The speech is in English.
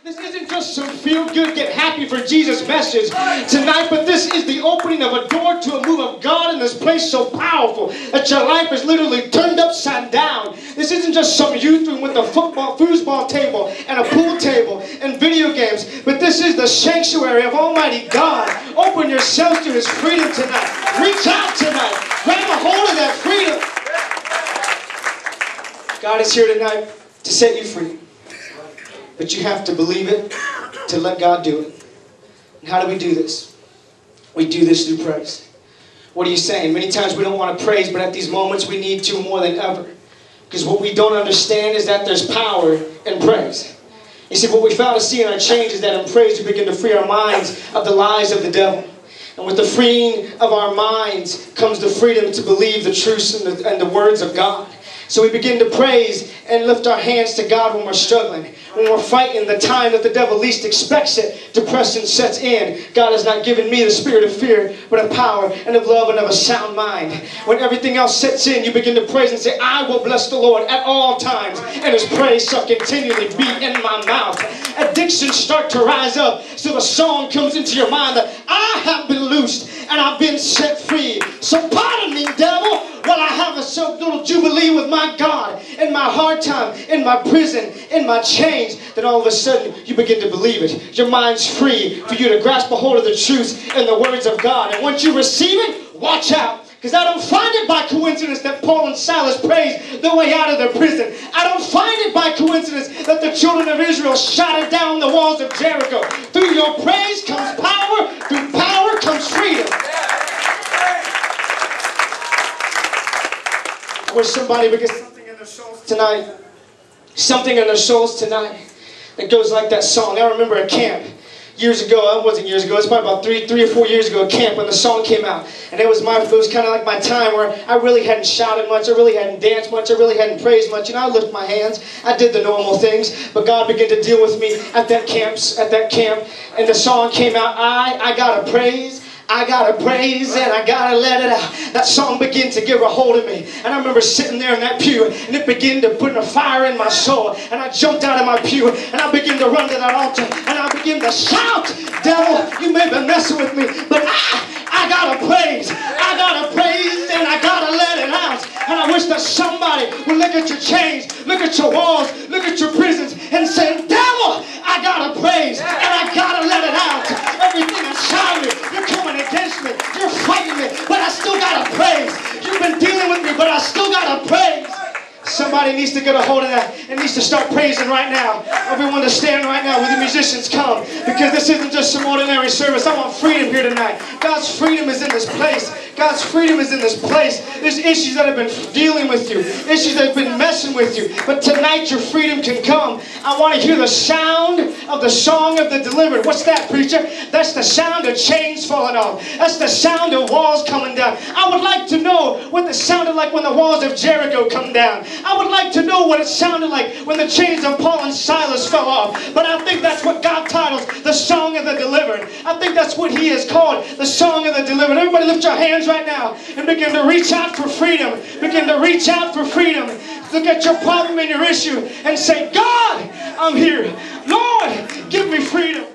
This isn't just some feel-good, get happy for Jesus message tonight, but this is the opening of a door to a move of God in this place so powerful that your life is literally turned upside down. This isn't just some youth room with a foosball table and a pool table and video games, but this is the sanctuary of Almighty God. Open yourselves to His freedom tonight. Reach out tonight. Grab a hold of that freedom. God is here tonight to set you free. But you have to believe it to let God do it. And how do we do this? We do this through praise. What are you saying? Many times we don't want to praise, but at these moments we need to more than ever. Because what we don't understand is that there's power in praise. You see, what we found to see in our change is that in praise we begin to free our minds of the lies of the devil. And with the freeing of our minds comes the freedom to believe the truths and the words of God. So we begin to praise and lift our hands to God when we're struggling. When we're fighting the time that the devil least expects it, depression sets in. God has not given me the spirit of fear, but of power and of love and of a sound mind. When everything else sets in, you begin to praise and say, I will bless the Lord at all times, and His praise shall continually be in my mouth. Addictions start to rise up, so the song comes into your mind that I have been loosed and I've been set free. So pardon me, devil, while I have a so little jubilee with my God in my hard time, in my prison, in my chains. Then all of a sudden you begin to believe it. Your mind's free for you to grasp a hold of the truth and the words of God. And once you receive it, watch out. Because I don't find it by coincidence that Paul and Silas praised their way out of their prison. I don't find it by coincidence that the children of Israel shouted down the walls of Jericho. Through your praise comes power. Through power comes freedom. Where somebody begins something in their souls tonight. Something in their souls tonight that goes like that song. I remember a camp years ago. It wasn't years ago. It's probably about three or 4 years ago. A camp when the song came out, and it was kind of like my time where I really hadn't shouted much. I really hadn't danced much. I really hadn't praised much. You know, I lifted my hands. I did the normal things, but God began to deal with me at that camp, and the song came out. I gotta praise. I gotta praise and I gotta let it out. That song began to get a hold of me. And I remember sitting there in that pew and it began to put a fire in my soul. And I jumped out of my pew and I began to run to that altar and I began to shout, devil, you may be messing with me, but I gotta praise. I gotta praise and I gotta let it out. And I wish that somebody would look at your chains, look at your walls, look at your prisons and say, devil, I gotta praise and I gotta let it out. Everything inside me, you're coming against me, you're fighting me, but I still gotta praise. You've been dealing with me, but I still gotta praise. Somebody needs to get a hold of that and needs to start praising right now. Everyone to stand right now when the musicians come, because this isn't just some ordinary service. I want freedom here tonight. God's freedom is in this place. God's freedom is in this place. There's issues that have been dealing with you, issues that have been messing with you, but tonight your freedom can come. I want to hear the sound of the song of the delivered. What's that, preacher? That's the sound of chains falling off. That's the sound of walls coming down. I would like to know what it sounded like when the walls of Jericho come down. I would like to know what it sounded like when the chains of Paul and Silas fell off. But I think that's what God titles the song of the delivered. I think that's what He has called the song of the delivered. Everybody lift your hands right now and begin to reach out for freedom. Begin to reach out for freedom. Look at your problem and your issue and say, God, I'm here. Lord, give me freedom.